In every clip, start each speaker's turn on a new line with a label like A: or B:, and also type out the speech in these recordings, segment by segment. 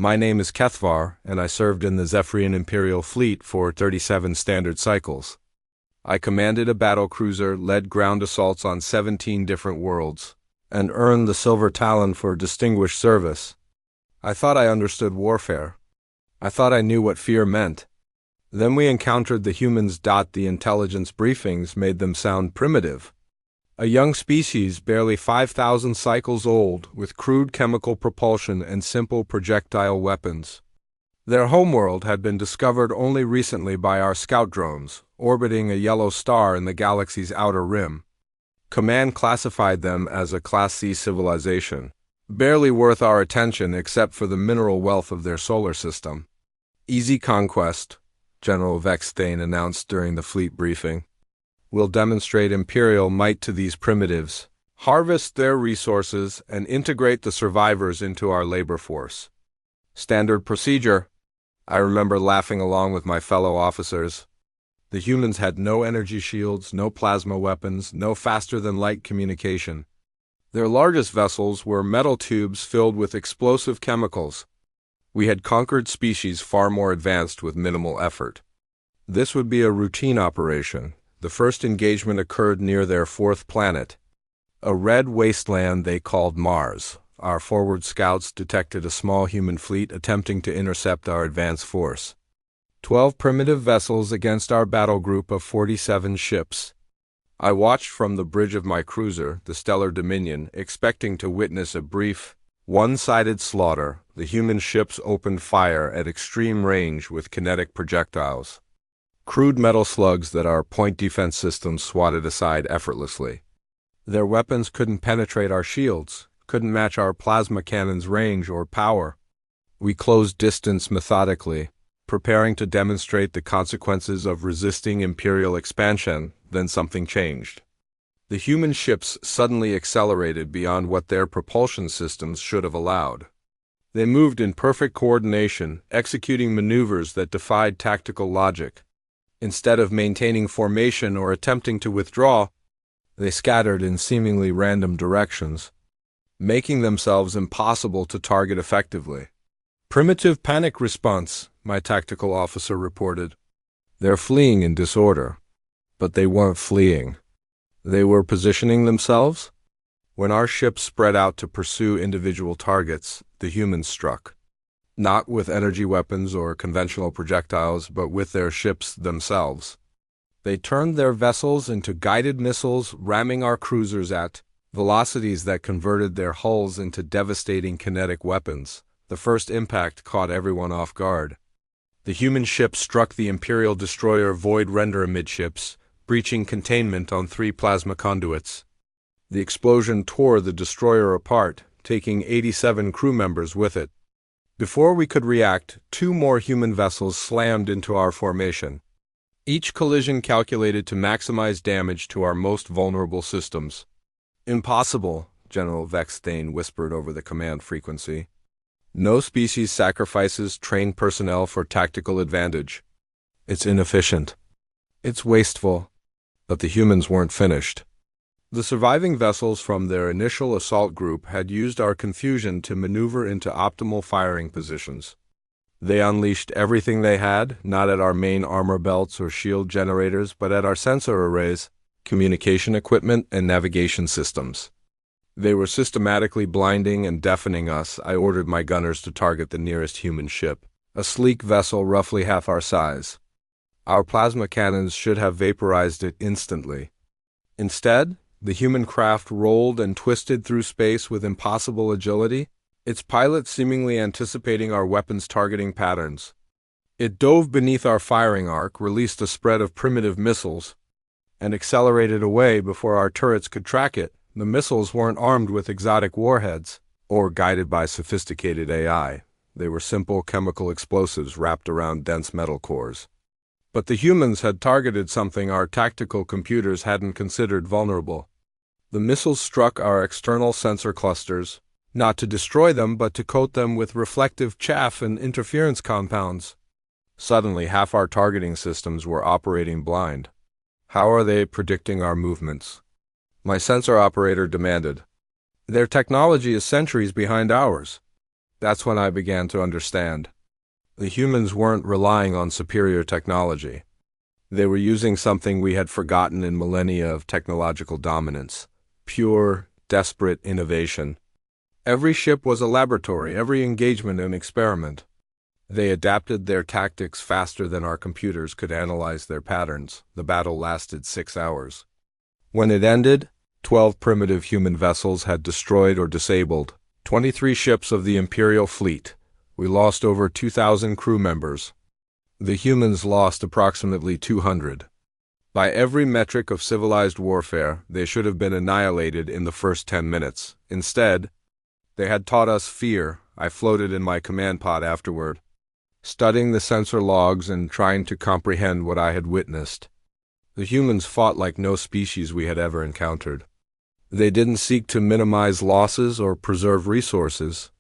A: My name is Kethvar, and I served in the Zephyrian Imperial Fleet for 37 standard cycles. I commanded a battle cruiser, led ground assaults on 17 different worlds, and earned the Silver Talon for distinguished service. I thought I understood warfare. I thought I knew what fear meant. Then we encountered the humans. The intelligence briefings made them sound primitive. A young species barely 5,000 cycles old, with crude chemical propulsion and simple projectile weapons. Their homeworld had been discovered only recently by our scout drones, orbiting a yellow star in the galaxy's outer rim. Command classified them as a Class C civilization, barely worth our attention except for the mineral wealth of their solar system. Easy conquest, General Vexthane announced during the fleet briefing. We'll demonstrate Imperial might to these primitives, harvest their resources, and integrate the survivors into our labor force. Standard procedure. I remember laughing along with my fellow officers. The humans had no energy shields, no plasma weapons, no faster-than-light communication. Their largest vessels were metal tubes filled with explosive chemicals. We had conquered species far more advanced with minimal effort. This would be a routine operation. The first engagement occurred near their fourth planet, a red wasteland they called Mars. Our forward scouts detected a small human fleet attempting to intercept our advance force. 12 primitive vessels against our battle group of 47 ships. I watched from the bridge of my cruiser, the Stellar Dominion, expecting to witness a brief, one-sided slaughter. The human ships opened fire at extreme range with kinetic projectiles. Crude metal slugs that our point defense systems swatted aside effortlessly. Their weapons couldn't penetrate our shields, couldn't match our plasma cannons' range or power. We closed distance methodically, preparing to demonstrate the consequences of resisting Imperial expansion. Then something changed. The human ships suddenly accelerated beyond what their propulsion systems should have allowed. They moved in perfect coordination, executing maneuvers that defied tactical logic. Instead of maintaining formation or attempting to withdraw, they scattered in seemingly random directions, making themselves impossible to target effectively. Primitive panic response, my tactical officer reported. They're fleeing in disorder. But they weren't fleeing. They were positioning themselves. When our ships spread out to pursue individual targets, the humans struck. Not with energy weapons or conventional projectiles, but with their ships themselves. They turned their vessels into guided missiles, ramming our cruisers at velocities that converted their hulls into devastating kinetic weapons. The first impact caught everyone off guard. The human ship struck the Imperial destroyer Void Render amidships, breaching containment on 3 plasma conduits. The explosion tore the destroyer apart, taking 87 crew members with it. Before we could react, 2 more human vessels slammed into our formation. Each collision calculated to maximize damage to our most vulnerable systems. Impossible, General Vexthane whispered over the command frequency. No species sacrifices trained personnel for tactical advantage. It's inefficient. It's wasteful. But the humans weren't finished. The surviving vessels from their initial assault group had used our confusion to maneuver into optimal firing positions. They unleashed everything they had, not at our main armor belts or shield generators, but at our sensor arrays, communication equipment, and navigation systems. They were systematically blinding and deafening us. I ordered my gunners to target the nearest human ship, a sleek vessel roughly half our size. Our plasma cannons should have vaporized it instantly. Instead, the human craft rolled and twisted through space with impossible agility, its pilot seemingly anticipating our weapons' targeting patterns. It dove beneath our firing arc, released a spread of primitive missiles, and accelerated away before our turrets could track it. The missiles weren't armed with exotic warheads or guided by sophisticated AI. They were simple chemical explosives wrapped around dense metal cores. But the humans had targeted something our tactical computers hadn't considered vulnerable. The missiles struck our external sensor clusters, not to destroy them but to coat them with reflective chaff and interference compounds. Suddenly, half our targeting systems were operating blind. How are they predicting our movements? My sensor operator demanded. Their technology is centuries behind ours. That's when I began to understand. The humans weren't relying on superior technology. They were using something we had forgotten in millennia of technological dominance: pure, desperate innovation. Every ship was a laboratory, every engagement an experiment. They adapted their tactics faster than our computers could analyze their patterns. The battle lasted 6 hours. When it ended, 12 primitive human vessels had destroyed or disabled 23 ships of the Imperial fleet. We lost over 2,000 crew members. The humans lost approximately 200. By every metric of civilized warfare, they should have been annihilated in the first 10 minutes. Instead, they had taught us fear. I floated in my command pod afterward, studying the sensor logs and trying to comprehend what I had witnessed. The humans fought like no species we had ever encountered. They didn't seek to minimize losses or preserve resources.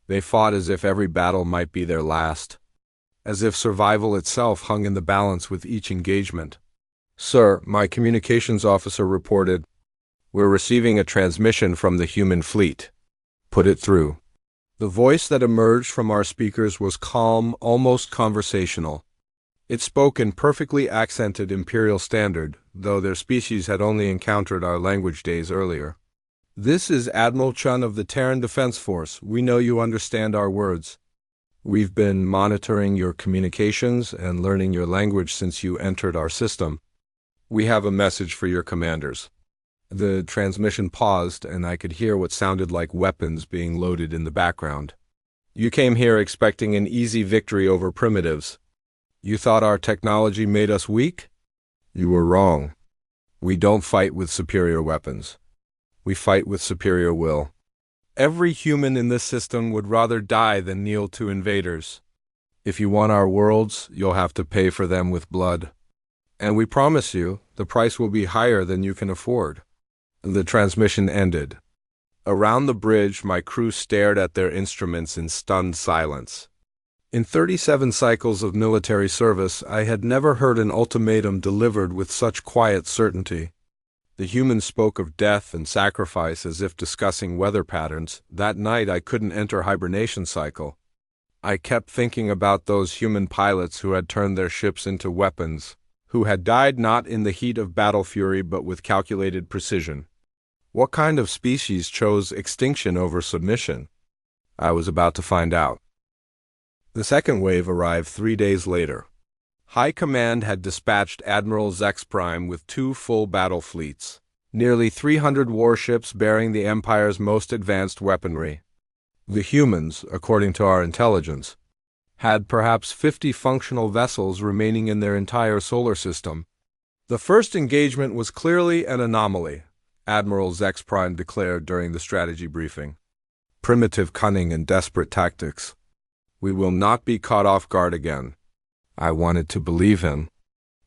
A: They fought as if every battle might be their last, as if survival itself hung in the balance with each engagement. "Sir," my communications officer reported, "we're receiving a transmission from the human fleet." "Put it through." The voice that emerged from our speakers was calm, almost conversational. It spoke in perfectly accented Imperial Standard, though their species had only encountered our language days earlier. "This is Admiral Chun of the Terran Defense Force. We know you understand our words. We've been monitoring your communications and learning your language since you entered our system. We have a message for your commanders." The transmission paused, and I could hear what sounded like weapons being loaded in the background. "You came here expecting an easy victory over primitives. You thought our technology made us weak? You were wrong. We don't fight with superior weapons. We fight with superior will. Every human in this system would rather die than kneel to invaders. If you want our worlds, you'll have to pay for them with blood. And we promise you, the price will be higher than you can afford." The transmission ended. Around the bridge, my crew stared at their instruments in stunned silence. In 37 cycles of military service, I had never heard an ultimatum delivered with such quiet certainty. The humans spoke of death and sacrifice as if discussing weather patterns. That night I couldn't enter hibernation cycle. I kept thinking about those human pilots who had turned their ships into weapons, who had died not in the heat of battle fury but with calculated precision. What kind of species chose extinction over submission? I was about to find out. The second wave arrived 3 days later. High Command had dispatched Admiral Zex Prime with 2 full battle fleets, nearly 300 warships bearing the Empire's most advanced weaponry. The humans, according to our intelligence, had perhaps 50 functional vessels remaining in their entire solar system. "The first engagement was clearly an anomaly," Admiral Zex Prime declared during the strategy briefing. "Primitive cunning and desperate tactics. We will not be caught off guard again." I wanted to believe him.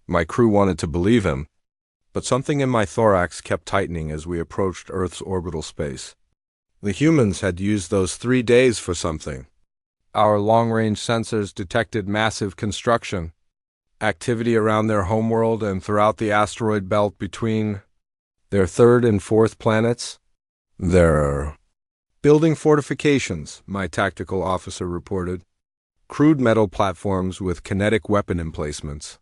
A: My crew wanted to believe him. But something in my thorax kept tightening as we approached Earth's orbital space. The humans had used those 3 days for something. Our long-range sensors detected massive construction, activity around their homeworld and throughout the asteroid belt between their third and fourth planets. "They're building fortifications," my tactical officer reported. "Crude metal platforms with kinetic weapon emplacements."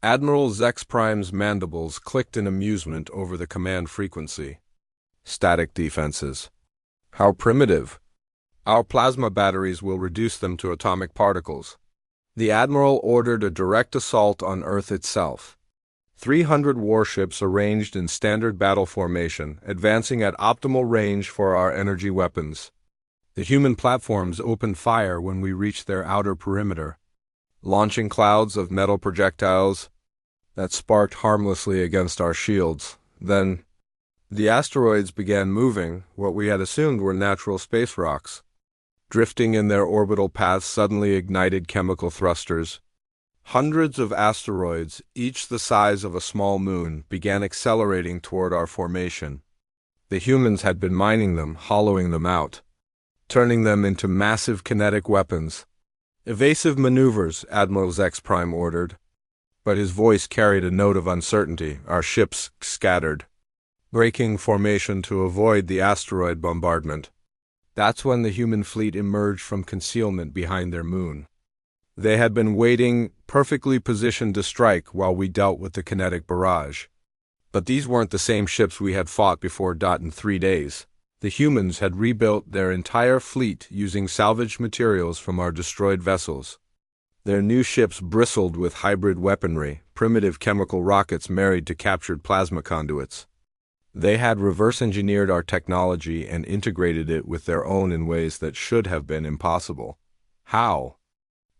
A: Admiral Zex Prime's mandibles clicked in amusement over the command frequency. "Static defenses. How primitive. Our plasma batteries will reduce them to atomic particles." The Admiral ordered a direct assault on Earth itself. 300 warships arranged in standard battle formation, advancing at optimal range for our energy weapons. The human platforms opened fire when we reached their outer perimeter, launching clouds of metal projectiles that sparked harmlessly against our shields. Then, the asteroids began moving, what we had assumed were natural space rocks. Drifting in their orbital paths suddenly ignited chemical thrusters. Hundreds of asteroids, each the size of a small moon, began accelerating toward our formation. The humans had been mining them, hollowing them out, turning them into massive kinetic weapons. "Evasive maneuvers," Admiral Zex Prime ordered. But his voice carried a note of uncertainty. Our ships scattered, breaking formation to avoid the asteroid bombardment. That's when the human fleet emerged from concealment behind their moon. They had been waiting, perfectly positioned to strike while we dealt with the kinetic barrage. But these weren't the same ships we had fought before. In 3 days, the humans had rebuilt their entire fleet using salvaged materials from our destroyed vessels. Their new ships bristled with hybrid weaponry, primitive chemical rockets married to captured plasma conduits. They had reverse-engineered our technology and integrated it with their own in ways that should have been impossible. How?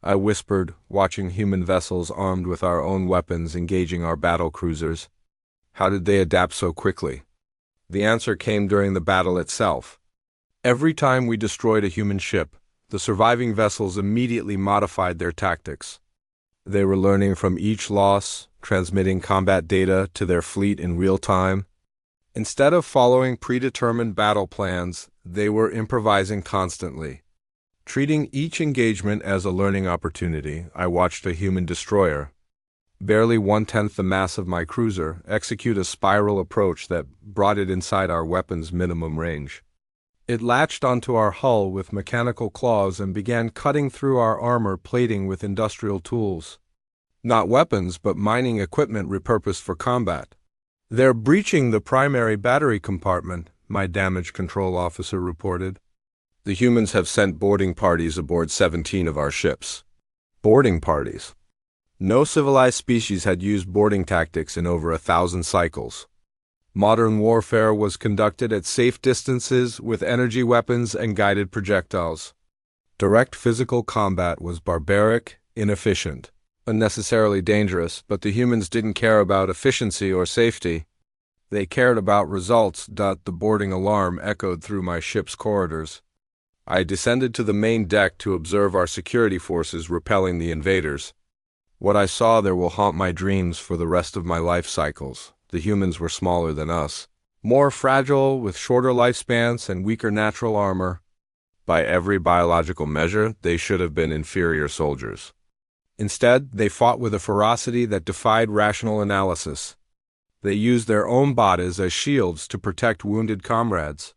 A: I whispered, watching human vessels armed with our own weapons engaging our battle cruisers. How did they adapt so quickly? The answer came during the battle itself. Every time we destroyed a human ship, the surviving vessels immediately modified their tactics. They were learning from each loss, transmitting combat data to their fleet in real time. Instead of following predetermined battle plans, they were improvising constantly. Treating each engagement as a learning opportunity, I watched a human destroyer, barely 1/10 the mass of my cruiser, execute a spiral approach that brought it inside our weapon's minimum range. It latched onto our hull with mechanical claws and began cutting through our armor plating with industrial tools. Not weapons, but mining equipment repurposed for combat. "They're breaching the primary battery compartment," my damage control officer reported. "The humans have sent boarding parties aboard 17 of our ships." Boarding parties. No civilized species had used boarding tactics in over 1,000 cycles. Modern warfare was conducted at safe distances with energy weapons and guided projectiles. Direct physical combat was barbaric, inefficient, unnecessarily dangerous, but the humans didn't care about efficiency or safety. They cared about results. The boarding alarm echoed through my ship's corridors. I descended to the main deck to observe our security forces repelling the invaders. What I saw there will haunt my dreams for the rest of my life cycles. The humans were smaller than us, more fragile, with shorter lifespans and weaker natural armor. By every biological measure, they should have been inferior soldiers. Instead, they fought with a ferocity that defied rational analysis. They used their own bodies as shields to protect wounded comrades.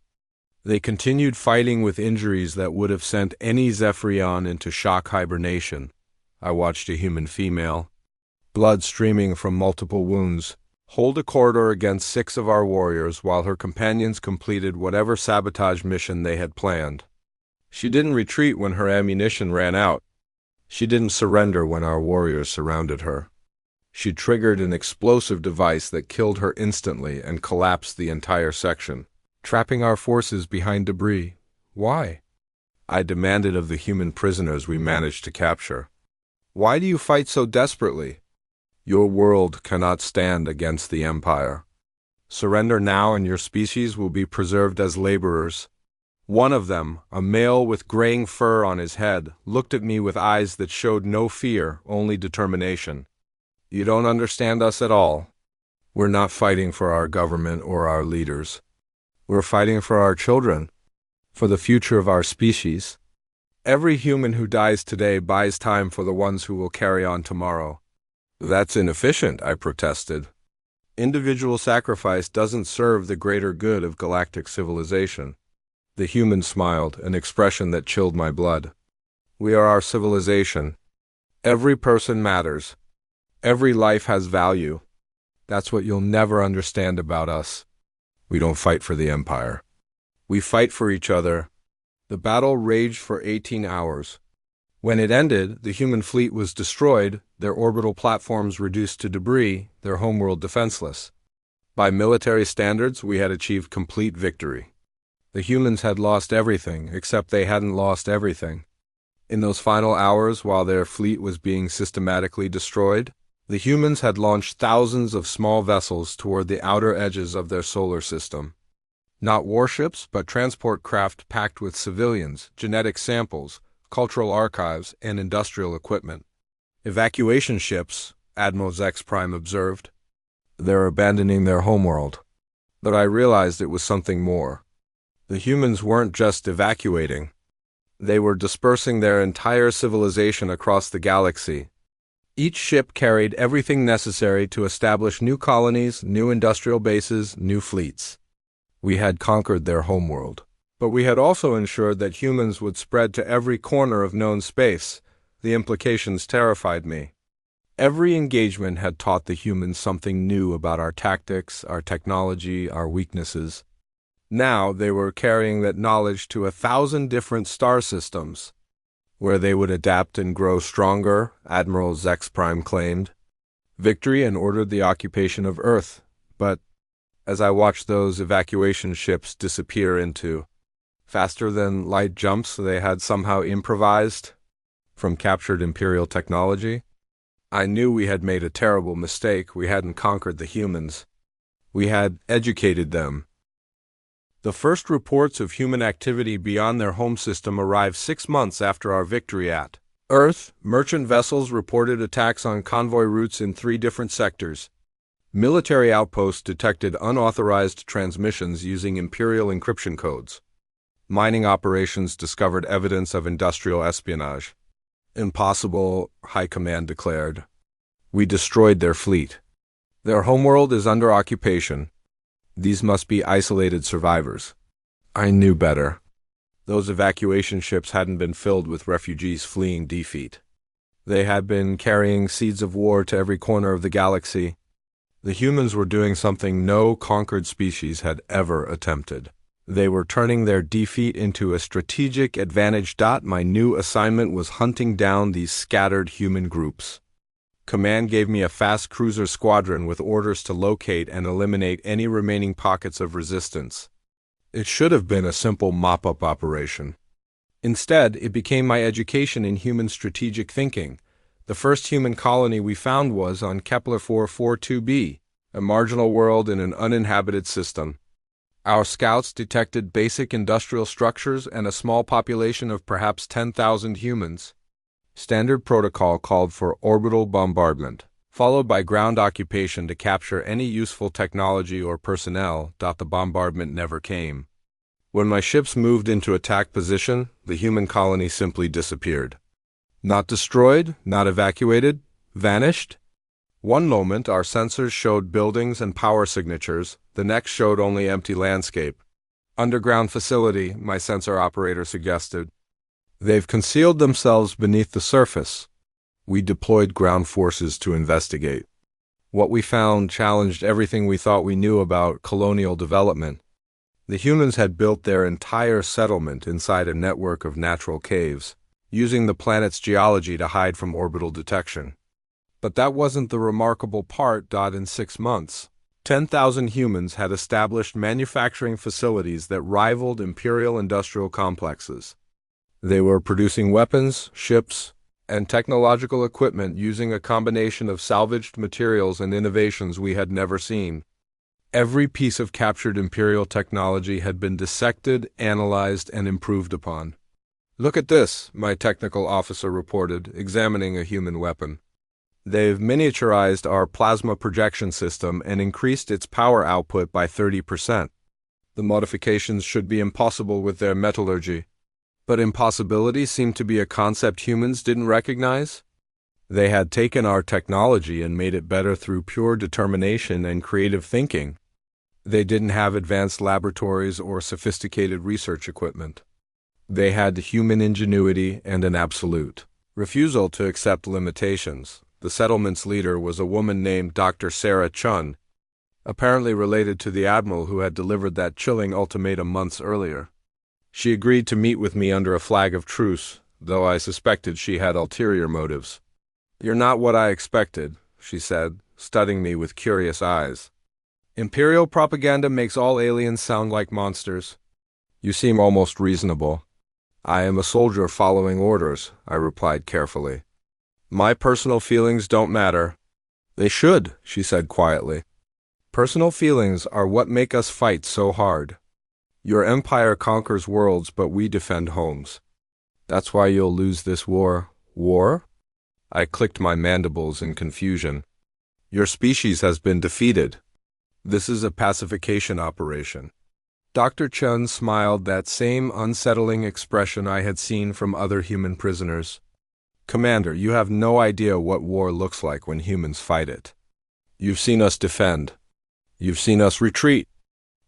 A: They continued fighting with injuries that would have sent any Zephyrion into shock hibernation. I watched a human female, blood streaming from multiple wounds, hold a corridor against 6 of our warriors while her companions completed whatever sabotage mission they had planned. She didn't retreat when her ammunition ran out. She didn't surrender when our warriors surrounded her. She triggered an explosive device that killed her instantly and collapsed the entire section, trapping our forces behind debris. Why? I demanded of the human prisoners we managed to capture. Why do you fight so desperately? Your world cannot stand against the Empire. Surrender now and your species will be preserved as laborers. One of them, a male with graying fur on his head, looked at me with eyes that showed no fear, only determination. You don't understand us at all. We're not fighting for our government or our leaders. We're fighting for our children, for the future of our species. Every human who dies today buys time for the ones who will carry on tomorrow. That's inefficient, I protested. Individual sacrifice doesn't serve the greater good of galactic civilization. The human smiled, an expression that chilled my blood. We are our civilization. Every person matters. Every life has value. That's what you'll never understand about us. We don't fight for the Empire. We fight for each other. The battle raged for 18 hours. When it ended, the human fleet was destroyed, their orbital platforms reduced to debris, their homeworld defenseless. By military standards, we had achieved complete victory. The humans had lost everything, except they hadn't lost everything. In those final hours, while their fleet was being systematically destroyed, the humans had launched thousands of small vessels toward the outer edges of their solar system. Not warships, but transport craft packed with civilians, genetic samples, cultural archives, and industrial equipment. Evacuation ships, Admiral Zex Prime observed. They're abandoning their homeworld. But I realized it was something more. The humans weren't just evacuating. They were dispersing their entire civilization across the galaxy. Each ship carried everything necessary to establish new colonies, new industrial bases, new fleets. We had conquered their homeworld. But we had also ensured that humans would spread to every corner of known space. The implications terrified me. Every engagement had taught the humans something new about our tactics, our technology, our weaknesses. Now they were carrying that knowledge to 1,000 different star systems, where they would adapt and grow stronger, Admiral Zex Prime claimed. Victory and ordered the occupation of Earth, but as I watched those evacuation ships disappear into faster-than-light jumps they had somehow improvised from captured Imperial technology, I knew we had made a terrible mistake. We hadn't conquered the humans. We had educated them. The first reports of human activity beyond their home system arrived 6 months after our victory at Earth. Merchant vessels reported attacks on convoy routes in 3 different sectors. Military outposts detected unauthorized transmissions using Imperial encryption codes. Mining operations discovered evidence of industrial espionage. Impossible, High Command declared. We destroyed their fleet. Their homeworld is under occupation. These must be isolated survivors. I knew better. Those evacuation ships hadn't been filled with refugees fleeing defeat. They had been carrying seeds of war to every corner of the galaxy. The humans were doing something no conquered species had ever attempted. They were turning their defeat into a strategic advantage. My new assignment was hunting down these scattered human groups. Command gave me a fast cruiser squadron with orders to locate and eliminate any remaining pockets of resistance. It should have been a simple mop-up operation. Instead, it became my education in human strategic thinking. The first human colony we found was on Kepler 442b, a marginal world in an uninhabited system. Our scouts detected basic industrial structures and a small population of perhaps 10,000 humans. Standard protocol called for orbital bombardment, followed by ground occupation to capture any useful technology or personnel. The bombardment never came. When my ships moved into attack position, the human colony simply disappeared. Not destroyed, not evacuated, vanished. One moment our sensors showed buildings and power signatures, the next showed only empty landscape. Underground facility, my sensor operator suggested. They've concealed themselves beneath the surface. We deployed ground forces to investigate. What we found challenged everything we thought we knew about colonial development. The humans had built their entire settlement inside a network of natural caves, using the planet's geology to hide from orbital detection. But that wasn't the remarkable part. In 6 months, 10,000 humans had established manufacturing facilities that rivaled imperial industrial complexes. They were producing weapons, ships, and technological equipment using a combination of salvaged materials and innovations we had never seen. Every piece of captured imperial technology had been dissected, analyzed, and improved upon. Look at this, my technical officer reported, examining a human weapon. They've miniaturized our plasma projection system and increased its power output by 30%. The modifications should be impossible with their metallurgy. But impossibility seemed to be a concept humans didn't recognize. They had taken our technology and made it better through pure determination and creative thinking. They didn't have advanced laboratories or sophisticated research equipment. They had human ingenuity and an absolute refusal to accept limitations. The settlement's leader was a woman named Dr. Sarah Chun, apparently related to the admiral who had delivered that chilling ultimatum months earlier. She agreed to meet with me under a flag of truce, though I suspected she had ulterior motives. "You're not what I expected," she said, studying me with curious eyes. "Imperial propaganda makes all aliens sound like monsters. You seem almost reasonable." "I am a soldier following orders," I replied carefully. "My personal feelings don't matter." "They should," she said quietly. "Personal feelings are what make us fight so hard. Your empire conquers worlds, but we defend homes. That's why you'll lose this war." "War?" I clicked my mandibles in confusion. "Your species has been defeated. This is a pacification operation." Dr. Chun smiled, that same unsettling expression I had seen from other human prisoners. "Commander, you have no idea what war looks like when humans fight it. You've seen us defend. You've seen us retreat.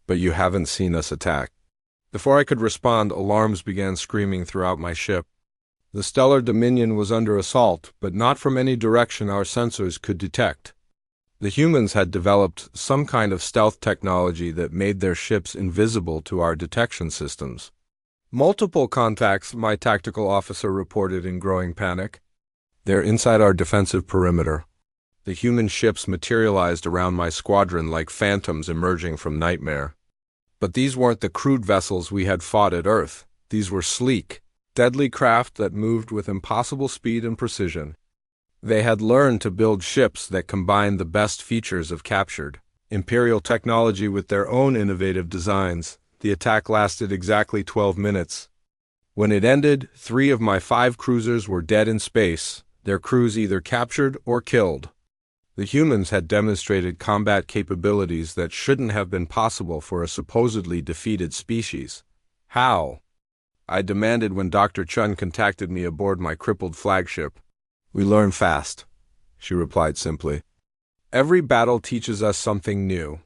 A: But you haven't seen us attack. Before I could respond, alarms began screaming throughout my ship. The stellar dominion was under assault, but not from any direction our sensors could detect. The humans had developed some kind of stealth technology that made their ships invisible to our detection systems. Multiple contacts, my tactical officer reported in growing panic. They're inside our defensive perimeter. The human ships materialized around my squadron like phantoms emerging from nightmare. But these weren't the crude vessels we had fought at Earth. These were sleek, deadly craft that moved with impossible speed and precision. They had learned to build ships that combined the best features of captured Imperial technology with their own innovative designs. The attack lasted exactly 12 minutes. When it ended, 3 of my 5 cruisers were dead in space, their crews either captured or killed. The humans had demonstrated combat capabilities that shouldn't have been possible for a supposedly defeated species. How? I demanded when Dr. Chun contacted me aboard my crippled flagship. We learn fast, she replied simply. Every battle teaches us something new.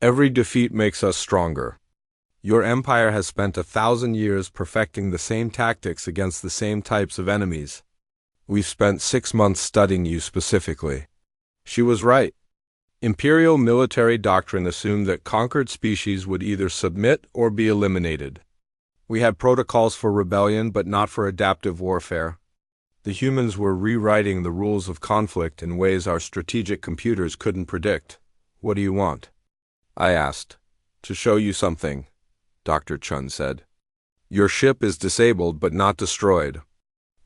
A: Every defeat makes us stronger. Your empire has spent 1,000 years perfecting the same tactics against the same types of enemies. We've spent 6 months studying you specifically. She was right. Imperial military doctrine assumed that conquered species would either submit or be eliminated. We had protocols for rebellion, but not for adaptive warfare. The humans were rewriting the rules of conflict in ways our strategic computers couldn't predict. What do you want? I asked. To show you something, Dr. Chun said. Your ship is disabled but not destroyed.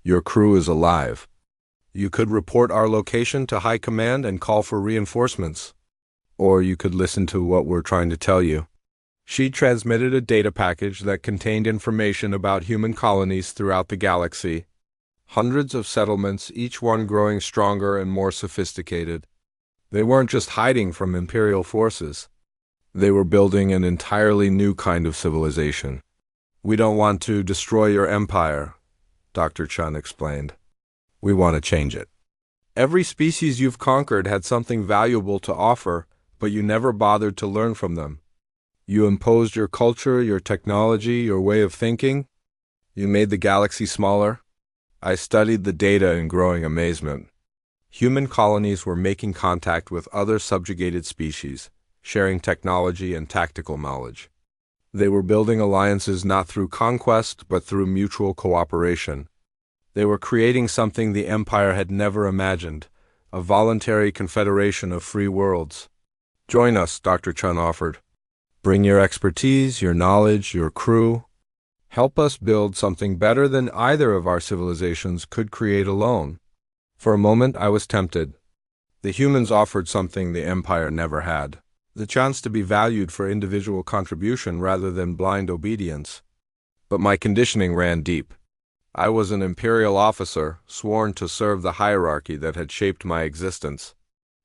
A: Your crew is alive. You could report our location to High Command and call for reinforcements. Or you could listen to what we're trying to tell you. She transmitted a data package that contained information about human colonies throughout the galaxy. Hundreds of settlements, each one growing stronger and more sophisticated. They weren't just hiding from Imperial forces. They were building an entirely new kind of civilization. We don't want to destroy your empire, Dr. Chun explained. We want to change it. Every species you've conquered had something valuable to offer, but you never bothered to learn from them. You imposed your culture, your technology, your way of thinking. You made the galaxy smaller. I studied the data in growing amazement. Human colonies were making contact with other subjugated species, sharing technology and tactical knowledge. They were building alliances not through conquest, but through mutual cooperation. They were creating something the Empire had never imagined, a voluntary confederation of free worlds. Join us, Dr. Chun offered. Bring your expertise, your knowledge, your crew. Help us build something better than either of our civilizations could create alone. For a moment, I was tempted. The humans offered something the Empire never had. The chance to be valued for individual contribution rather than blind obedience. But my conditioning ran deep. I was an Imperial officer, sworn to serve the hierarchy that had shaped my existence.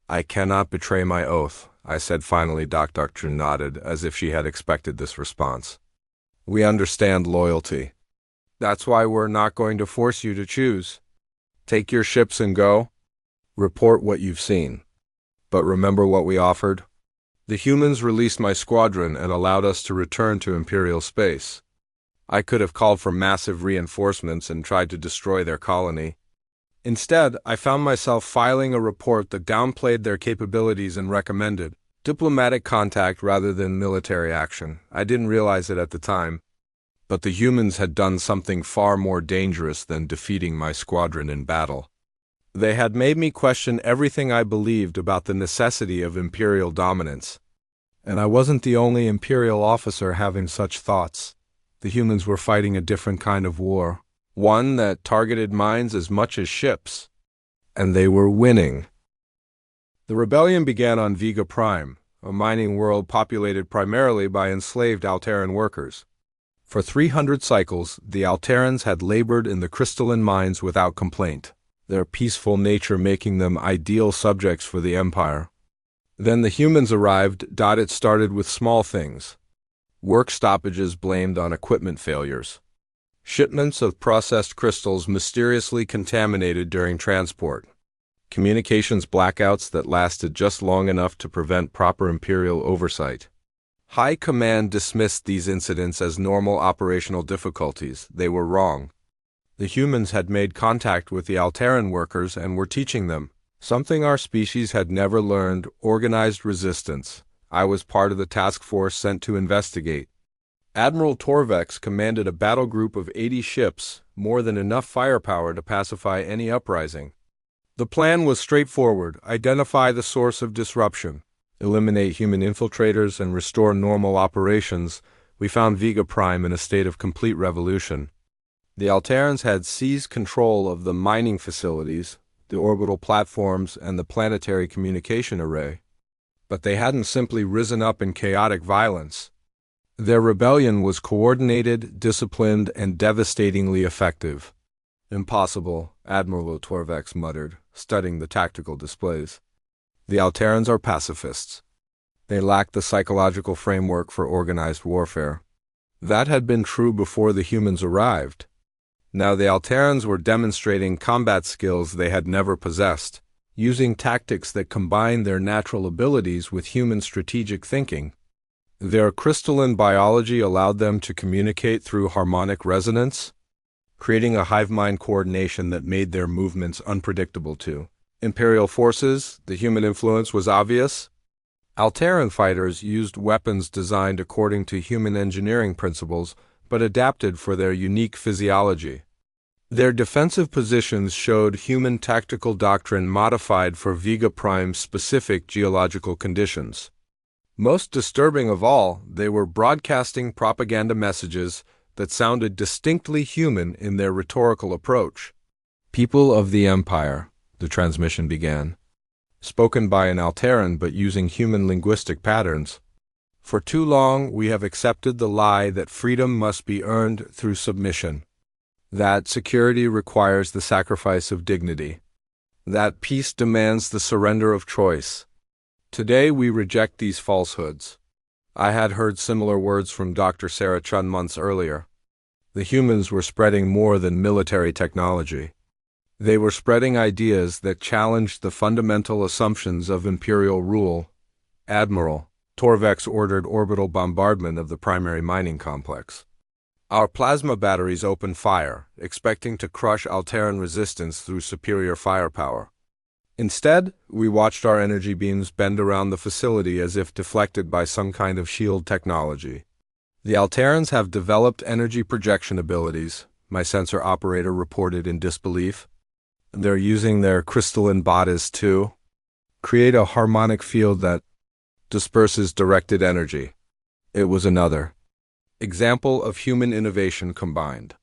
A: I cannot betray my oath, I said finally. Dr. Chun nodded, as if she had expected this response. We understand loyalty. That's why we're not going to force you to choose. Take your ships and go. Report what you've seen. But remember what we offered? The humans released my squadron and allowed us to return to Imperial space. I could have called for massive reinforcements and tried to destroy their colony. Instead, I found myself filing a report that downplayed their capabilities and recommended diplomatic contact rather than military action. I didn't realize it at the time, but the humans had done something far more dangerous than defeating my squadron in battle. They had made me question everything I believed about the necessity of Imperial dominance. And I wasn't the only Imperial officer having such thoughts. The humans were fighting a different kind of war, one that targeted minds as much as ships. And they were winning. The rebellion began on Vega Prime, a mining world populated primarily by enslaved Alteran workers. For 300 cycles, the Alterans had labored in the crystalline mines without complaint, their peaceful nature making them ideal subjects for the Empire. Then the humans arrived. It started with small things. Work stoppages blamed on equipment failures. Shipments of processed crystals mysteriously contaminated during transport. Communications blackouts that lasted just long enough to prevent proper Imperial oversight. High Command dismissed these incidents as normal operational difficulties. They were wrong. The humans had made contact with the Alterran workers and were teaching them something our species had never learned: organized resistance. I was part of the task force sent to investigate. Admiral Torvex commanded a battle group of 80 ships, more than enough firepower to pacify any uprising. The plan was straightforward: identify the source of disruption, eliminate human infiltrators, and restore normal operations. We found Vega Prime in a state of complete revolution. The Alterrans had seized control of the mining facilities, the orbital platforms, and the planetary communication array. But they hadn't simply risen up in chaotic violence. Their rebellion was coordinated, disciplined, and devastatingly effective. Impossible, Admiral Torvex muttered, studying the tactical displays. The Alterrans are pacifists. They lack the psychological framework for organized warfare. That had been true before the humans arrived. Now the Alterrans were demonstrating combat skills they had never possessed, using tactics that combined their natural abilities with human strategic thinking. Their crystalline biology allowed them to communicate through harmonic resonance, creating a hive-mind coordination that made their movements unpredictable to Imperial forces. The human influence was obvious. Alterran fighters used weapons designed according to human engineering principles, but adapted for their unique physiology. Their defensive positions showed human tactical doctrine modified for Vega Prime's specific geological conditions. Most disturbing of all, they were broadcasting propaganda messages that sounded distinctly human in their rhetorical approach. "People of the Empire," the transmission began, spoken by an Alterran but using human linguistic patterns. "For too long we have accepted the lie that freedom must be earned through submission, that security requires the sacrifice of dignity, that peace demands the surrender of choice. Today we reject these falsehoods." I had heard similar words from Dr. Sarah Chun months earlier. The humans were spreading more than military technology. They were spreading ideas that challenged the fundamental assumptions of imperial rule. Admiral Torvex ordered orbital bombardment of the primary mining complex. Our plasma batteries opened fire, expecting to crush Alterran resistance through superior firepower. Instead, we watched our energy beams bend around the facility as if deflected by some kind of shield technology. "The Alterrans have developed energy projection abilities," my sensor operator reported in disbelief. "They're using their crystalline bodies to create a harmonic field that disperses directed energy." It was another example of human innovation combined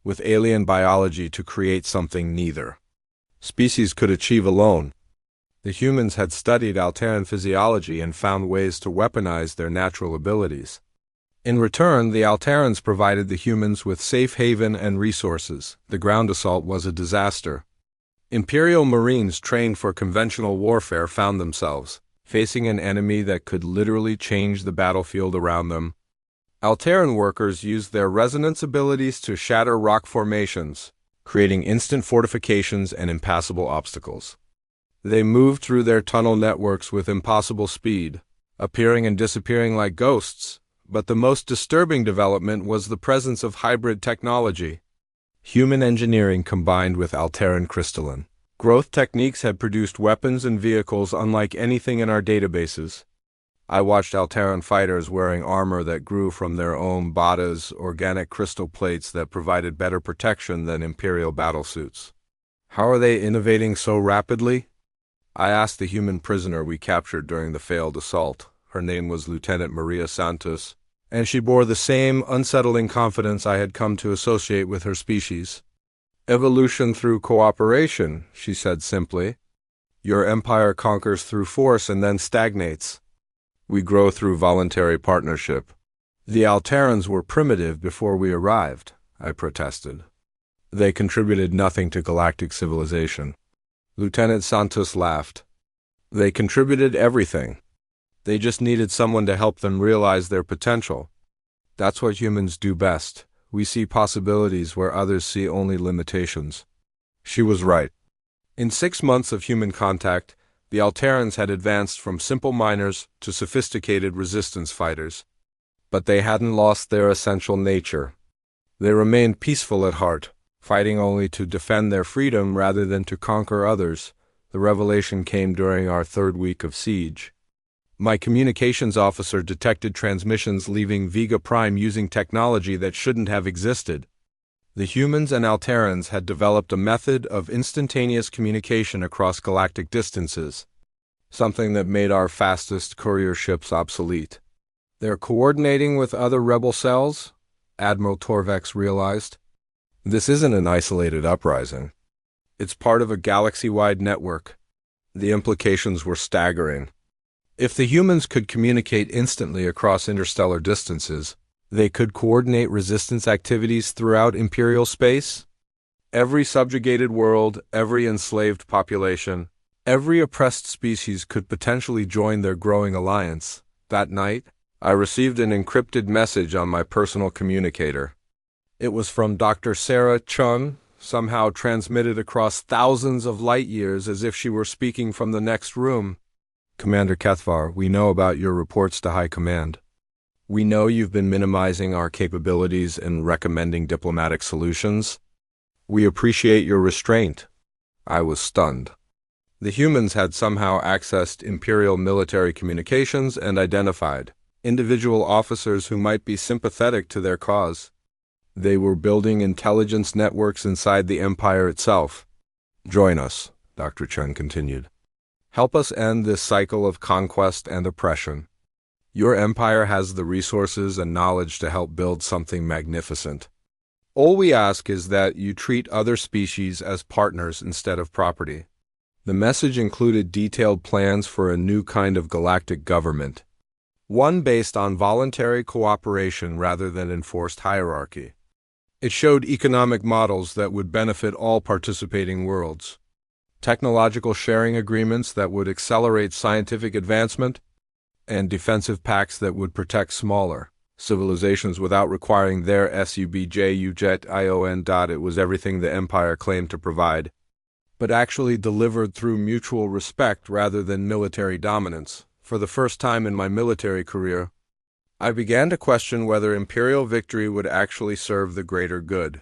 A: with alien biology to create something neither species could achieve alone. The humans had studied Alterran physiology and found ways to weaponize their natural abilities. In return, the Alterrans provided the humans with safe haven and resources. The ground assault was a disaster. Imperial Marines trained for conventional warfare found themselves facing an enemy that could literally change the battlefield around them. Alterran workers used their resonance abilities to shatter rock formations, creating instant fortifications and impassable obstacles. They moved through their tunnel networks with impossible speed, appearing and disappearing like ghosts. But the most disturbing development was the presence of hybrid technology. Human engineering combined with Alterran crystalline growth techniques had produced weapons and vehicles unlike anything in our databases. I watched Alterran fighters wearing armor that grew from their own bodies, organic crystal plates that provided better protection than Imperial battlesuits. How are they innovating so rapidly? I asked the human prisoner we captured during the failed assault. Her name was Lieutenant Maria Santos, and she bore the same unsettling confidence I had come to associate with her species. "Evolution through cooperation," she said simply. "Your empire conquers through force and then stagnates. We grow through voluntary partnership." "The Alterrans were primitive before we arrived," I protested. "They contributed nothing to galactic civilization." Lieutenant Santos laughed. "They contributed everything. They just needed someone to help them realize their potential. That's what humans do best. We see possibilities where others see only limitations." She was right. In 6 months of human contact, The Alterans had advanced from simple miners to sophisticated resistance fighters. But they hadn't lost their essential nature. They remained peaceful at heart, fighting only to defend their freedom rather than to conquer others. The revelation came during our third week of siege. My communications officer detected transmissions leaving Vega Prime using technology that shouldn't have existed. The humans and Alterans had developed a method of instantaneous communication across galactic distances, something that made our fastest courier ships obsolete. They're coordinating with other rebel cells, Admiral Torvex realized. This isn't an isolated uprising. It's part of a galaxy-wide network. The implications were staggering. If the humans could communicate instantly across interstellar distances, they could coordinate resistance activities throughout Imperial space. Every subjugated world, every enslaved population, every oppressed species could potentially join their growing alliance. That night, I received an encrypted message on my personal communicator. It was from Dr. Sarah Chun, somehow transmitted across thousands of light years as if she were speaking from the next room. Commander Kethvar, we know about your reports to High Command. We know you've been minimizing our capabilities and recommending diplomatic solutions. We appreciate your restraint. I was stunned. The humans had somehow accessed Imperial military communications and identified individual officers who might be sympathetic to their cause. They were building intelligence networks inside the Empire itself. Join us, Dr. Chun continued. Help us end this cycle of conquest and oppression. Your empire has the resources and knowledge to help build something magnificent. All we ask is that you treat other species as partners instead of property. The message included detailed plans for a new kind of galactic government, one based on voluntary cooperation rather than enforced hierarchy. It showed economic models that would benefit all participating worlds, technological sharing agreements that would accelerate scientific advancement, and defensive pacts that would protect smaller civilizations without requiring their subjuction. It was everything the Empire claimed to provide, but actually delivered through mutual respect rather than military dominance. For the first time in my military career, I began to question whether Imperial victory would actually serve the greater good.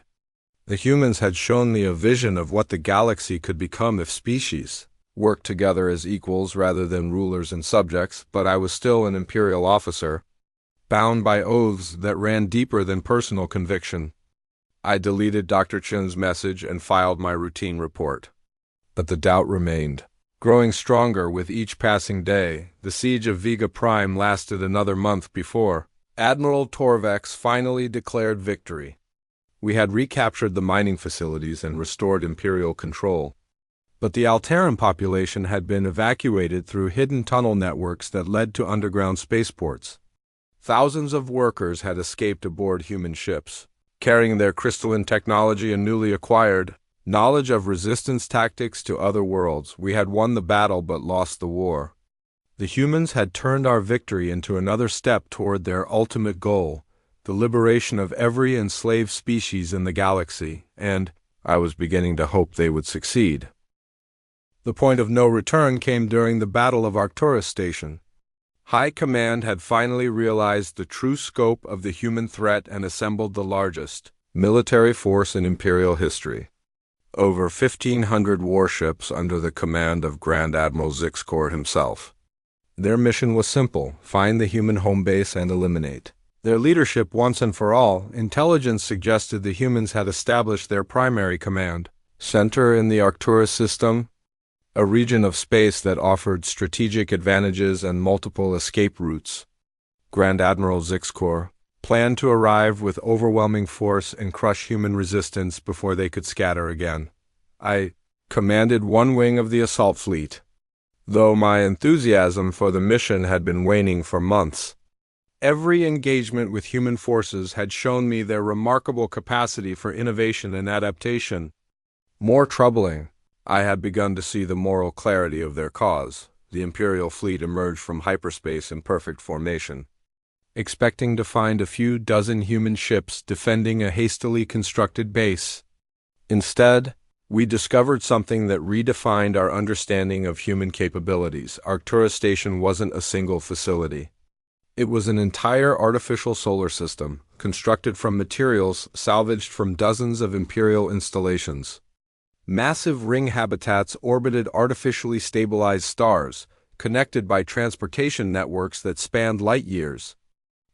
A: The humans had shown me a vision of what the galaxy could become if species worked together as equals rather than rulers and subjects, but I was still an Imperial officer, bound by oaths that ran deeper than personal conviction. I deleted Dr. Chun's message and filed my routine report. But the doubt remained, growing stronger with each passing day. The siege of Vega Prime lasted another month before Admiral Torvex finally declared victory. We had recaptured the mining facilities and restored Imperial control. But the Alteran population had been evacuated through hidden tunnel networks that led to underground spaceports. Thousands of workers had escaped aboard human ships, carrying their crystalline technology and newly acquired knowledge of resistance tactics to other worlds. We had won the battle but lost the war. The humans had turned our victory into another step toward their ultimate goal, the liberation of every enslaved species in the galaxy, and I was beginning to hope they would succeed. The point of no return came during the Battle of Arcturus Station. High Command had finally realized the true scope of the human threat and assembled the largest military force in Imperial history. Over 1,500 warships under the command of Grand Admiral Zixkor himself. Their mission was simple: find the human home base and eliminate their leadership once and for all. Intelligence suggested the humans had established their primary command center in the Arcturus system, a region of space that offered strategic advantages and multiple escape routes. Grand Admiral Zixkor planned to arrive with overwhelming force and crush human resistance before they could scatter again. I commanded one wing of the assault fleet, though my enthusiasm for the mission had been waning for months. Every engagement with human forces had shown me their remarkable capacity for innovation and adaptation. More troubling, I had begun to see the moral clarity of their cause. The Imperial fleet emerged from hyperspace in perfect formation, expecting to find a few dozen human ships defending a hastily constructed base. Instead, We discovered something that redefined our understanding of human capabilities. Arcturus Station wasn't a single facility. It was an entire artificial solar system, constructed from materials salvaged from dozens of Imperial installations. Massive ring habitats orbited artificially stabilized stars, connected by transportation networks that spanned light years.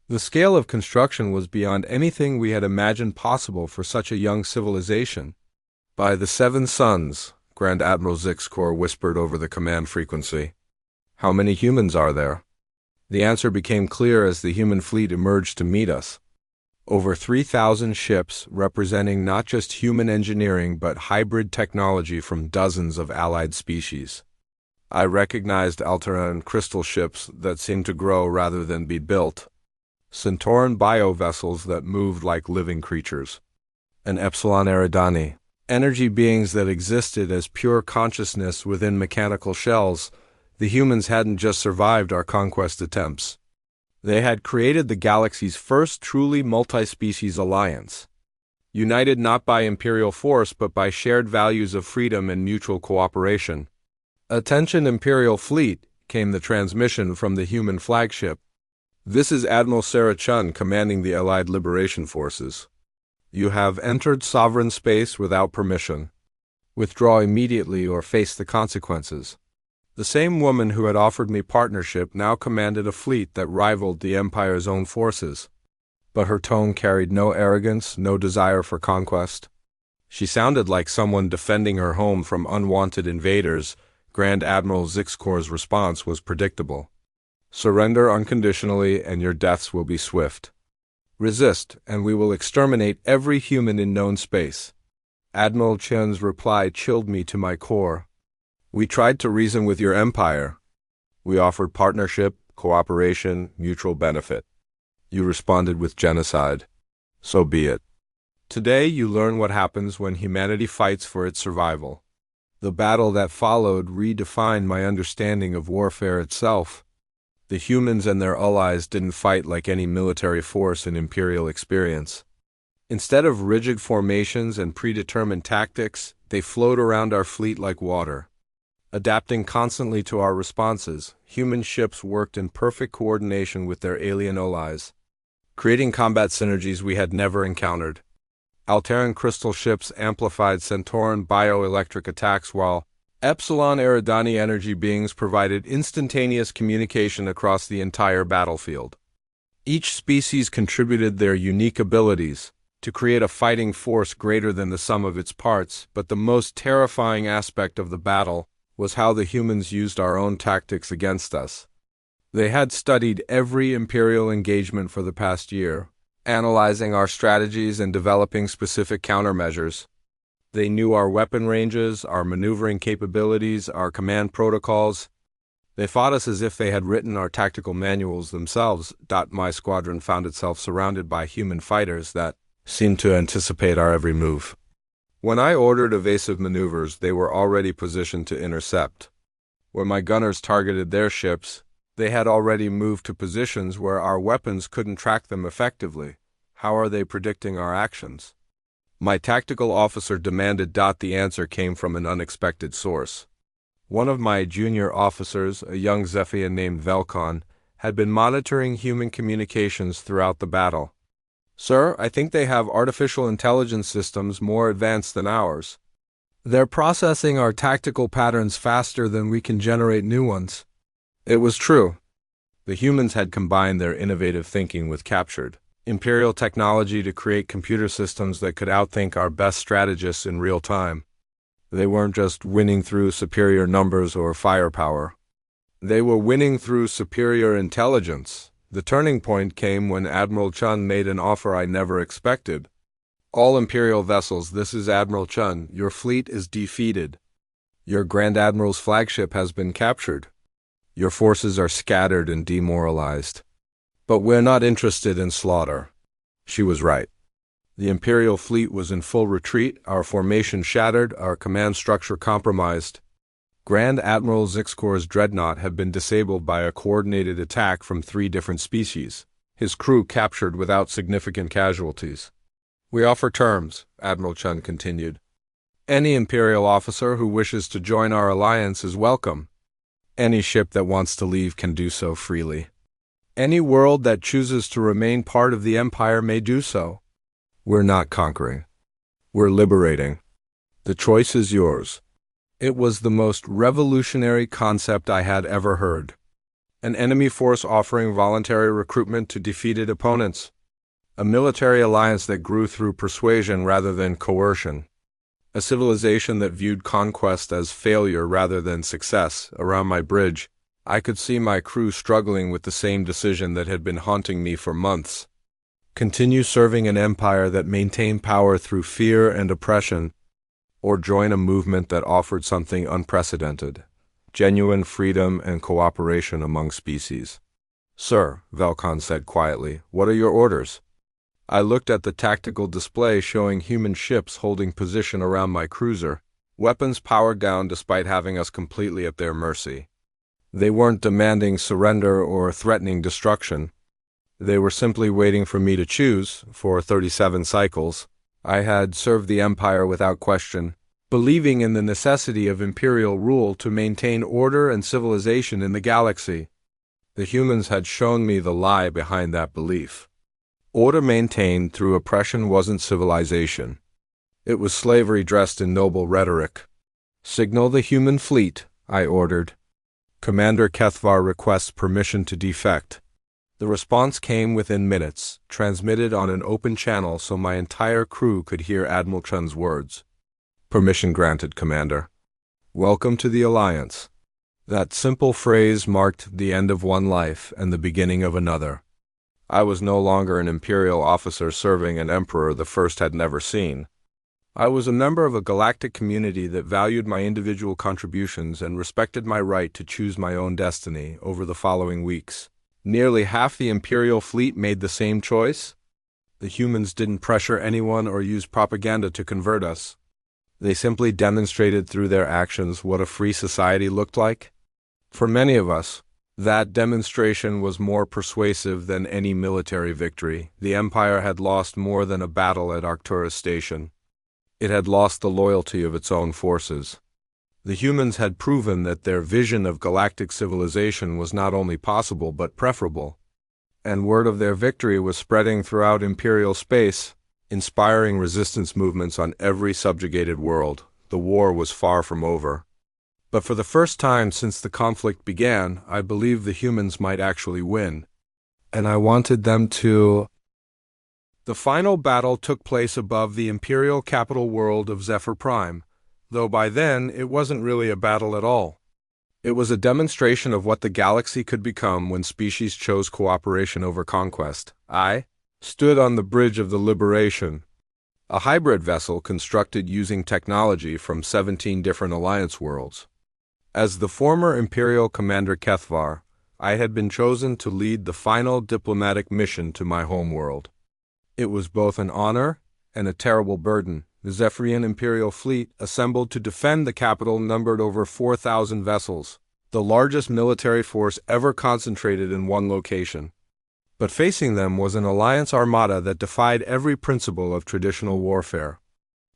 A: The scale of construction was beyond anything we had imagined possible for such a young civilization. "By the seven suns," Grand Admiral Zixkor whispered over the command frequency. "How many humans are there?" The answer became clear as the human fleet emerged to meet us. Over 3,000 ships representing not just human engineering but hybrid technology from dozens of allied species. I recognized Altaran crystal ships that seemed to grow rather than be built, Centauran bio-vessels that moved like living creatures, and Epsilon Eridani, energy beings that existed as pure consciousness within mechanical shells. The humans hadn't just survived our conquest attempts. They had created the galaxy's first truly multi-species alliance, united not by imperial force but by shared values of freedom and mutual cooperation. "Attention Imperial Fleet," came the transmission from the human flagship. "This is Admiral Sarah Chun commanding the Allied Liberation Forces. You have entered sovereign space without permission. Withdraw immediately or face the consequences." The same woman who had offered me partnership now commanded a fleet that rivaled the Empire's own forces. But her tone carried no arrogance, no desire for conquest. She sounded like someone defending her home from unwanted invaders. Grand Admiral Zixkor's response was predictable. "Surrender unconditionally and your deaths will be swift. Resist, and we will exterminate every human in known space." Admiral Chen's reply chilled me to my core. "We tried to reason with your empire. We offered partnership, cooperation, mutual benefit. You responded with genocide. So be it. Today you learn what happens when humanity fights for its survival." The battle that followed redefined my understanding of warfare itself. The humans and their allies didn't fight like any military force in Imperial experience. Instead of rigid formations and predetermined tactics, they flowed around our fleet like water. Adapting constantly to our responses, human ships worked in perfect coordination with their alien allies, creating combat synergies we had never encountered. Altaran crystal ships amplified Centauran bioelectric attacks while Epsilon Eridani energy beings provided instantaneous communication across the entire battlefield. Each species contributed their unique abilities to create a fighting force greater than the sum of its parts, but the most terrifying aspect of the battle was how the humans used our own tactics against us. They had studied every Imperial engagement for the past year, analyzing our strategies and developing specific countermeasures. They knew our weapon ranges, our maneuvering capabilities, our command protocols. They fought us as if they had written our tactical manuals themselves. My squadron found itself surrounded by human fighters that seemed to anticipate our every move. When I ordered evasive maneuvers, they were already positioned to intercept. When my gunners targeted their ships, they had already moved to positions where our weapons couldn't track them effectively. How are they predicting our actions? My tactical officer demanded. The answer came from an unexpected source. One of my junior officers, a young Zephian named Velkon, had been monitoring human communications throughout the battle. "Sir, I think they have artificial intelligence systems more advanced than ours. They're processing our tactical patterns faster than we can generate new ones." It was true. The humans had combined their innovative thinking with captured Imperial technology to create computer systems that could outthink our best strategists in real time. They weren't just winning through superior numbers or firepower. They were winning through superior intelligence. The turning point came when Admiral Chun made an offer I never expected. "All Imperial vessels, this is Admiral Chun. Your fleet is defeated. Your Grand Admiral's flagship has been captured. Your forces are scattered and demoralized. But we're not interested in slaughter." She was right. The Imperial fleet was in full retreat, our formation shattered, our command structure compromised. Grand Admiral Zixkor's dreadnought had been disabled by a coordinated attack from 3 different species, his crew captured without significant casualties. "We offer terms," Admiral Chun continued. Any Imperial officer who wishes to join our alliance is welcome. Any ship that wants to leave can do so freely. Any world that chooses to remain part of the Empire may do so. We're not conquering. We're liberating. The choice is yours. It was the most revolutionary concept I had ever heard. An enemy force offering voluntary recruitment to defeated opponents. A military alliance that grew through persuasion rather than coercion. A civilization that viewed conquest as failure rather than success. Around my bridge, I could see my crew struggling with the same decision that had been haunting me for months. Continue serving an empire that maintained power through fear and oppression, or join a movement that offered something unprecedented, genuine freedom and cooperation among species. "Sir," Velkon said quietly, "what are your orders?" I looked at the tactical display showing human ships holding position around my cruiser, weapons powered down despite having us completely at their mercy. They weren't demanding surrender or threatening destruction. They were simply waiting for me to choose. For 37 cycles, I had served the Empire without question, believing in the necessity of Imperial rule to maintain order and civilization in the galaxy. The humans had shown me the lie behind that belief. Order maintained through oppression wasn't civilization. It was slavery dressed in noble rhetoric. "Signal the human fleet," I ordered. "Commander Kethvar requests permission to defect." The response came within minutes, transmitted on an open channel so my entire crew could hear Admiral Chun's words. "Permission granted, Commander. Welcome to the Alliance." That simple phrase marked the end of one life and the beginning of another. I was no longer an Imperial officer serving an emperor the First had never seen. I was a member of a galactic community that valued my individual contributions and respected my right to choose my own destiny. Over the following weeks, nearly half the Imperial fleet made the same choice. The humans didn't pressure anyone or use propaganda to convert us. They simply demonstrated through their actions what a free society looked like. For many of us, that demonstration was more persuasive than any military victory. The Empire had lost more than a battle at Arcturus Station. It had lost the loyalty of its own forces. The humans had proven that their vision of galactic civilization was not only possible but preferable. And word of their victory was spreading throughout Imperial space, inspiring resistance movements on every subjugated world. The war was far from over. But for the first time since the conflict began, I believed the humans might actually win. And I wanted them to. The final battle took place above the Imperial capital world of Zephyr Prime, though by then it wasn't really a battle at all. It was a demonstration of what the galaxy could become when species chose cooperation over conquest. I stood on the bridge of the Liberation, a hybrid vessel constructed using technology from 17 different Alliance worlds. As the former Imperial Commander Kethvar, I had been chosen to lead the final diplomatic mission to my homeworld. It was both an honor and a terrible burden. The Zephyrian Imperial fleet, assembled to defend the capital, numbered over 4,000 vessels, the largest military force ever concentrated in one location. But facing them was an Alliance armada that defied every principle of traditional warfare.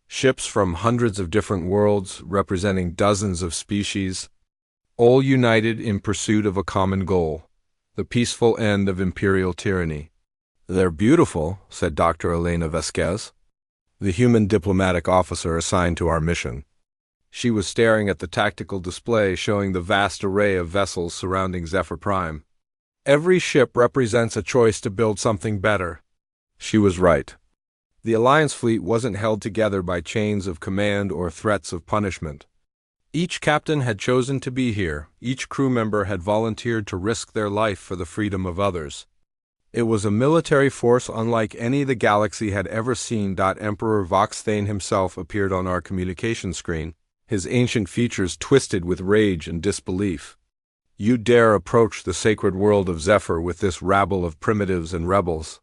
A: Ships from hundreds of different worlds, representing dozens of species, all united in pursuit of a common goal, the peaceful end of Imperial tyranny. "They're beautiful," said Dr. Elena Vasquez, the human diplomatic officer assigned to our mission. She was staring at the tactical display showing the vast array of vessels surrounding Zephyr Prime. "Every ship represents a choice to build something better." She was right. The Alliance fleet wasn't held together by chains of command or threats of punishment. Each captain had chosen to be here. Each crew member had volunteered to risk their life for the freedom of others. It was a military force unlike any the galaxy had ever seen. Emperor Voxthane himself appeared on our communication screen, his ancient features twisted with rage and disbelief. "You dare approach the sacred world of Zephyr with this rabble of primitives and rebels?"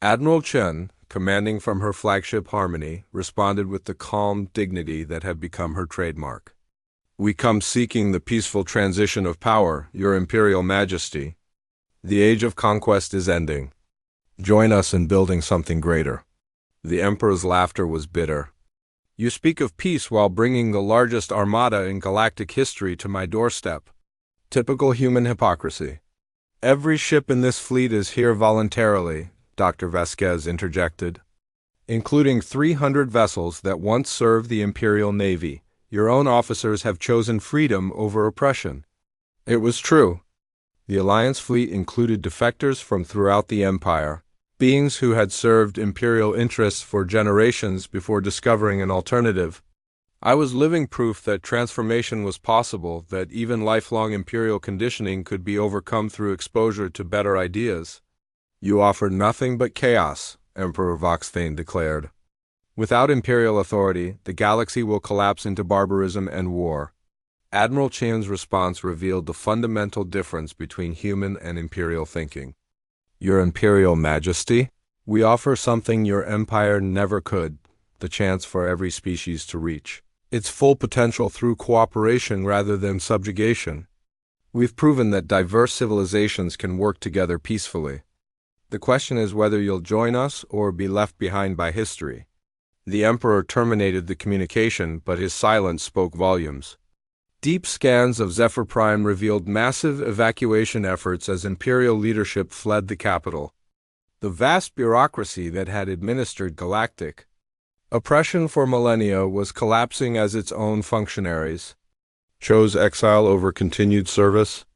A: Admiral Chen, commanding from her flagship Harmony, responded with the calm dignity that had become her trademark. "We come seeking the peaceful transition of power, Your Imperial Majesty. The age of conquest is ending. Join us in building something greater." The Emperor's laughter was bitter. You speak of peace while bringing the largest armada in galactic history to my doorstep. Typical human hypocrisy. Every ship in this fleet is here voluntarily, Dr. Vasquez interjected, including 300 vessels that once served the Imperial Navy. Your own officers have chosen freedom over oppression. It was true. The Alliance fleet included defectors from throughout the Empire, beings who had served Imperial interests for generations before discovering an alternative. I was living proof that transformation was possible, that even lifelong Imperial conditioning could be overcome through exposure to better ideas. You offer nothing but chaos, Emperor Voxthane declared. Without Imperial authority, the galaxy will collapse into barbarism and war. Admiral Chen's response revealed the fundamental difference between human and Imperial thinking. Your Imperial Majesty, we offer something your Empire never could, the chance for every species to reach its full potential through cooperation rather than subjugation. We've proven that diverse civilizations can work together peacefully. The question is whether you'll join us or be left behind by history. The Emperor terminated the communication, but his silence spoke volumes. Deep scans of Zephyr Prime revealed massive evacuation efforts as Imperial leadership fled the capital. The vast bureaucracy that had administered galactic oppression for millennia was collapsing as its own functionaries chose exile over continued service.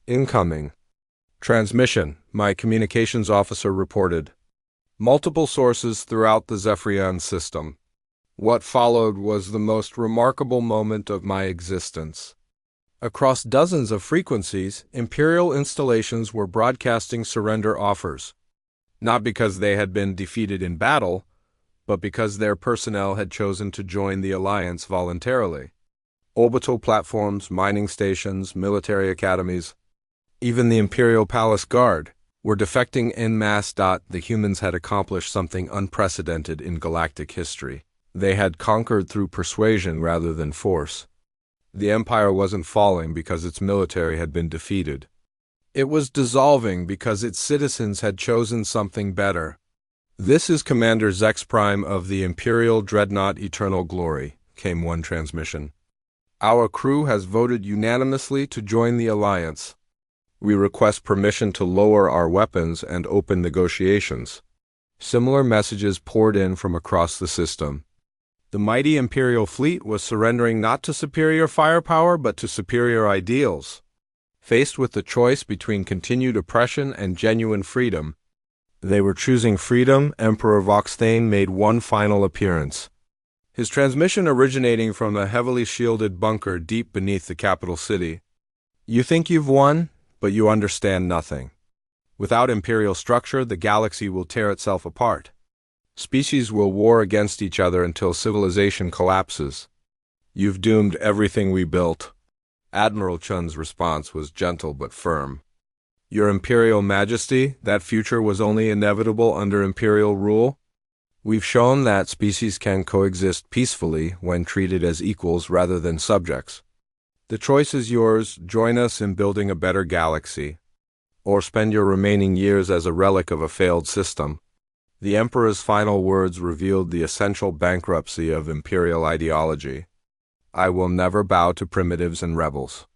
A: Incoming. Transmission, my communications officer reported. Multiple sources throughout the Zephyrian system. What followed was the most remarkable moment of my existence. Across dozens of frequencies, Imperial installations were broadcasting surrender offers. Not because they had been defeated in battle, but because their personnel had chosen to join the Alliance voluntarily. Orbital platforms, mining stations, military academies, even the Imperial Palace Guard were defecting en masse. The humans had accomplished something unprecedented in galactic history. They had conquered through persuasion rather than force. The Empire wasn't falling because its military had been defeated. It was dissolving because its citizens had chosen something better. This is Commander Zex Prime of the Imperial Dreadnought Eternal Glory, came one transmission. Our crew has voted unanimously to join the Alliance. We request permission to lower our weapons and open negotiations. Similar messages poured in from across the system. The mighty Imperial fleet was surrendering not to superior firepower but to superior ideals. Faced with the choice between continued oppression and genuine freedom, they were choosing freedom. Emperor Voxthane made one final appearance. His transmission originating from a heavily shielded bunker deep beneath the capital city. You think you've won, but you understand nothing. Without Imperial structure, the galaxy will tear itself apart. Species will war against each other until civilization collapses. You've doomed everything we built. Admiral Chun's response was gentle but firm. Your Imperial Majesty, that future was only inevitable under Imperial rule. We've shown that species can coexist peacefully when treated as equals rather than subjects. The choice is yours. Join us in building a better galaxy, or spend your remaining years as a relic of a failed system. The Emperor's final words revealed the essential bankruptcy of Imperial ideology. I will never bow to primitives and rebels.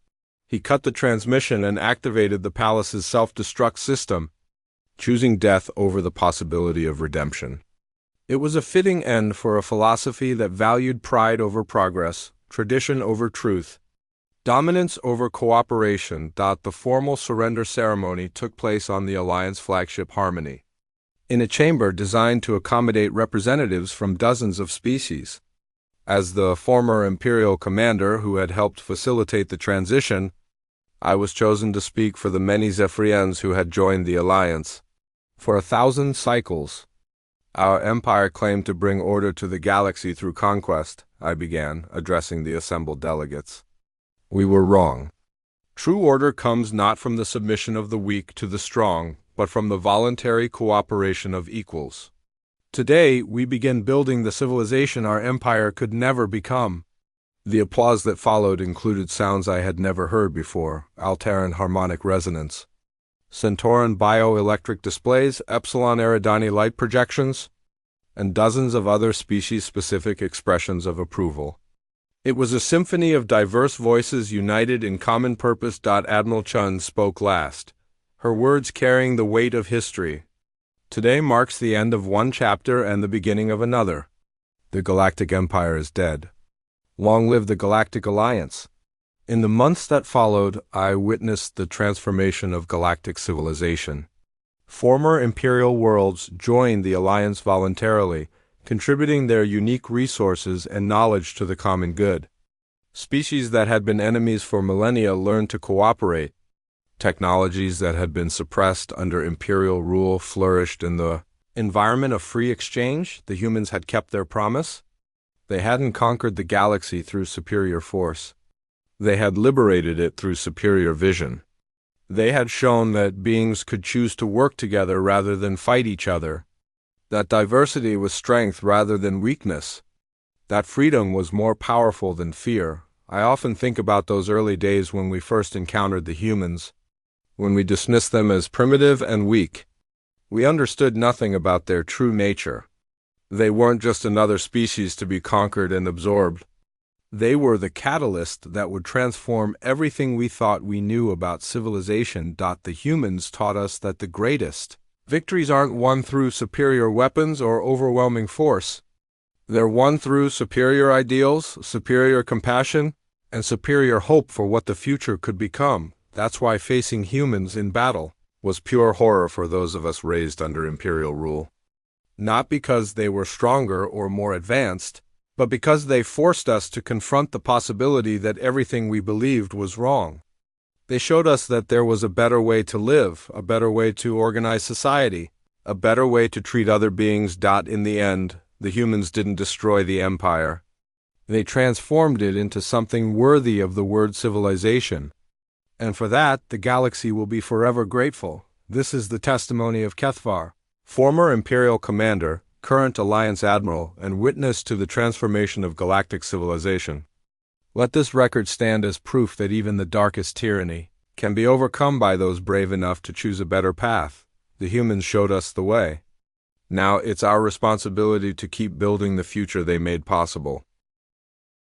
A: He cut the transmission and activated the palace's self-destruct system, choosing death over the possibility of redemption. It was a fitting end for a philosophy that valued pride over progress, tradition over truth, dominance over cooperation. The formal surrender ceremony took place on the Alliance flagship Harmony, in a chamber designed to accommodate representatives from dozens of species. As the former Imperial commander who had helped facilitate the transition, I was chosen to speak for the many Zephyrians who had joined the Alliance. For 1,000 cycles, our empire claimed to bring order to the galaxy through conquest, I began, addressing the assembled delegates. We were wrong. True order comes not from the submission of the weak to the strong, but from the voluntary cooperation of equals. Today, we begin building the civilization our empire could never become. The applause that followed included sounds I had never heard before: Altaran harmonic resonance, Centauran bioelectric displays, Epsilon Eridani light projections. and dozens of other species-specific expressions of approval. It was a symphony of diverse voices united in common purpose. Admiral Chun spoke last, her words carrying the weight of history. Today marks the end of one chapter and the beginning of another. The Galactic Empire is dead. Long live the Galactic Alliance. In the months that followed, I witnessed the transformation of galactic civilization. Former imperial worlds joined the Alliance voluntarily, contributing their unique resources and knowledge to the common good. Species that had been enemies for millennia learned to cooperate. Technologies that had been suppressed under imperial rule flourished in the environment of free exchange. The humans had kept their promise. They hadn't conquered the galaxy through superior force. They had liberated it through superior vision. They had shown that beings could choose to work together rather than fight each other, that diversity was strength rather than weakness, that freedom was more powerful than fear. I often think about those early days when we first encountered the humans, when we dismissed them as primitive and weak. We understood nothing about their true nature. They weren't just another species to be conquered and absorbed. They were the catalyst that would transform everything we thought we knew about civilization. The humans taught us that the greatest victories aren't won through superior weapons or overwhelming force. They're won through superior ideals, superior compassion, and superior hope for what the future could become. That's why facing humans in battle was pure horror for those of us raised under imperial rule. Not because they were stronger or more advanced, but because they forced us to confront the possibility that everything we believed was wrong. They showed us that there was a better way to live, a better way to organize society, a better way to treat other beings. In the end, the humans didn't destroy the empire. They transformed it into something worthy of the word civilization. And for that, the galaxy will be forever grateful. This is the testimony of Kethvar, former Imperial commander, current Alliance admiral, and witness to the transformation of galactic civilization. Let this record stand as proof that even the darkest tyranny can be overcome by those brave enough to choose a better path. The humans showed us the way. Now it's our responsibility to keep building the future they made possible.